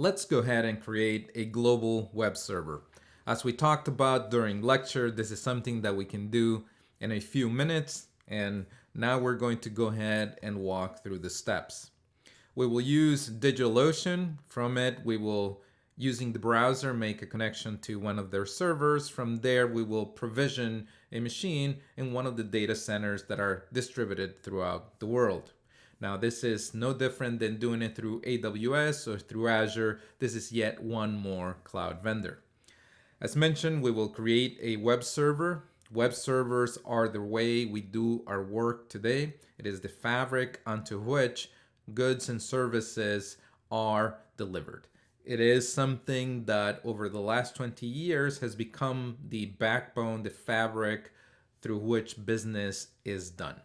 Let's go ahead and create a global web server. As we talked about during lecture, this is something that we can do in a few minutes, and now we're going to go ahead and walk through the steps. We will use DigitalOcean. From it, we will, using the browser, make a connection to one of their servers. From there, we will provision a machine in one of the data centers that are distributed throughout the world. Now, this is no different than doing it through AWS or through Azure. This is yet one more cloud vendor. As mentioned, we will create a web server. Web servers are the way we do our work today. It is the fabric onto which goods and services are delivered. It is something that over the last 20 years has become the backbone, the fabric through which business is done.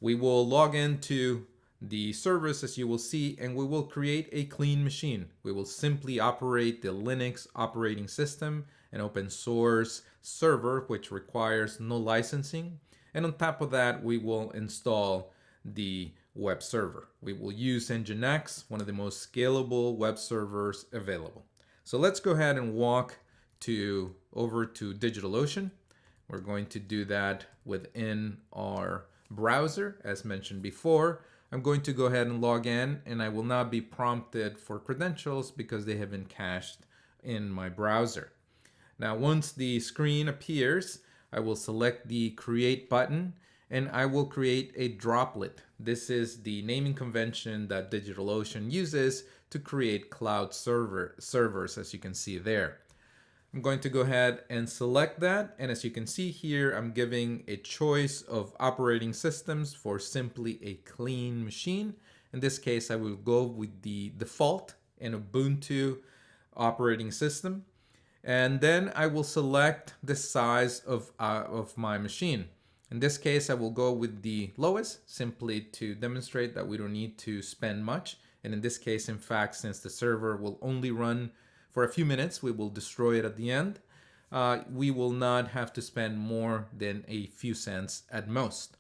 We will log into the service, as you will see, and we will create a clean machine. We will simply operate the Linux operating system, an open source server which requires no licensing. And on top of that, we will install the web server. We will use Nginx, one of the most scalable web servers available. So let's go ahead and walk over to DigitalOcean. We're going to do that within our browser, as mentioned before. I'm going to go ahead and log in, and I will not be prompted for credentials because they have been cached in my browser. Now, once the screen appears, I will select the Create button, and I will create a droplet. This is the naming convention that DigitalOcean uses to create cloud servers, as you can see there. I'm going to go ahead and select that, and as you can see here, I'm giving a choice of operating systems for simply a clean machine. In this case, I will go with the default and Ubuntu operating system, and then I will select the size of my machine. In this case, I will go with the lowest, simply to demonstrate that we don't need to spend much. And in this case, in fact, since the server will only run for a few minutes, we will destroy it at the end. We will not have to spend more than a few cents at most.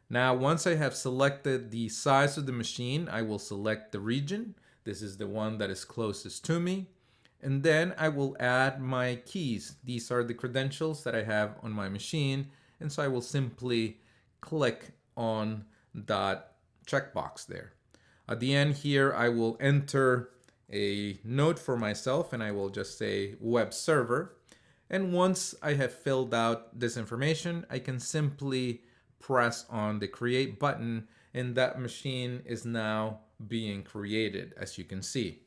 Now, once I have selected the size of the machine, I will select the region. This is the one that is closest to me. And then I will add my keys. These are the credentials that I have on my machine. And so I will simply click on that checkbox there. At the end here, I will enter a note for myself, and I will just say web server. And once I have filled out this information, I can simply press on the create button, and that machine is now being created, as you can see.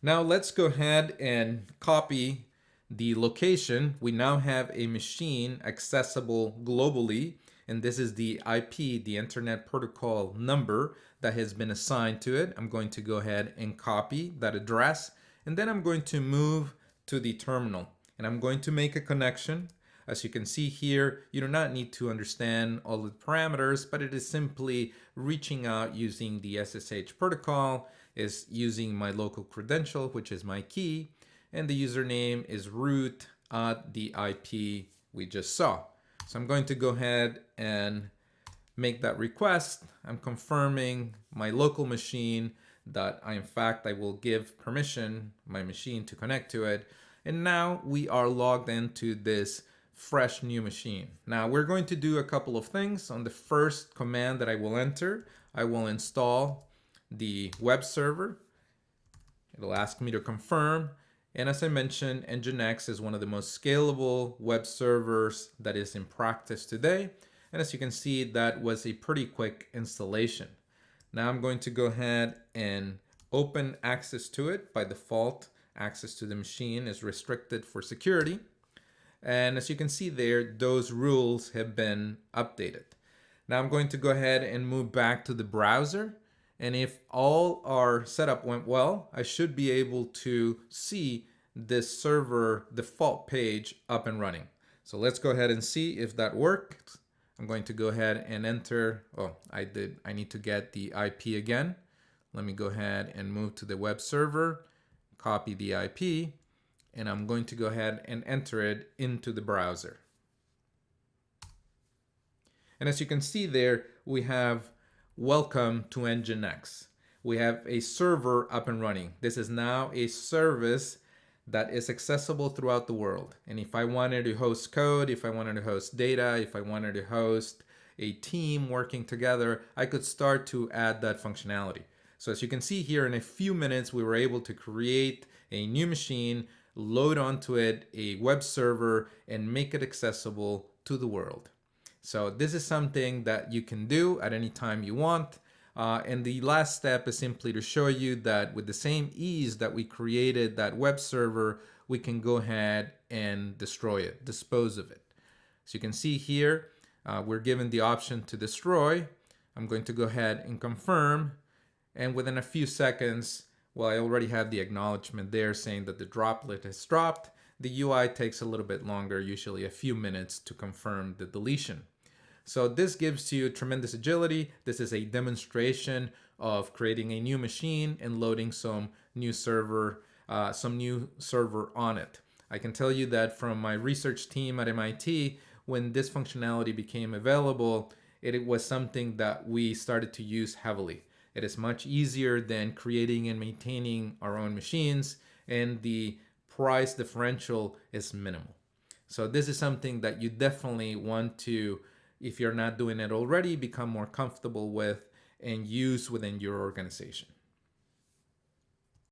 Now let's go ahead and copy the location. We now have a machine accessible globally, and this is the IP, the Internet Protocol number that has been assigned to it. I'm going to go ahead and copy that address, and then I'm going to move to the terminal, and I'm going to make a connection. As you can see here, you do not need to understand all the parameters, but it is simply reaching out using the SSH protocol, is using my local credential, which is my key, and the username is root at the IP we just saw. So I'm going to go ahead and make that request. I'm confirming my local machine that in fact I will give permission my machine to connect to it. And now we are logged into this fresh new machine. Now we're going to do a couple of things. On the first command that I will enter, I will install the web server. It'll ask me to confirm. And as I mentioned, Nginx is one of the most scalable web servers that is in practice today. And as you can see, that was a pretty quick installation. Now I'm going to go ahead and open access to it. By default, access to the machine is restricted for security. And as you can see there, those rules have been updated. Now I'm going to go ahead and move back to the browser. And if all our setup went well, I should be able to see this server default page up and running. So let's go ahead and see if that worked. I'm going to go ahead and enter, I need to get the IP again. Let me go ahead and move to the web server, copy the IP, and I'm going to go ahead and enter it into the browser. And as you can see there, we have welcome to Nginx. we have a server up and running. This is now a service that is accessible throughout the world. And if I wanted to host code, if I wanted to host data, if I wanted to host a team working together, I could start to add that functionality. So as you can see here, in a few minutes, we were able to create a new machine, load onto it a web server, and make it accessible to the world. So this is something that you can do at any time you want. And the last step is simply to show you that with the same ease that we created that web server, we can go ahead and destroy it, dispose of it. So you can see here, we're given the option to destroy. I'm going to go ahead and confirm. And within a few seconds, well, I already have the acknowledgement there saying that the droplet has dropped. The UI takes a little bit longer, usually a few minutes, to confirm the deletion. So this gives you tremendous agility. This is a demonstration of creating a new machine and loading some new server on it. I can tell you that from my research team at MIT, when this functionality became available, it was something that we started to use heavily. It is much easier than creating and maintaining our own machines, and the price differential is minimal. So this is something that you definitely want to, if you're not doing it already, become more comfortable with and use within your organization.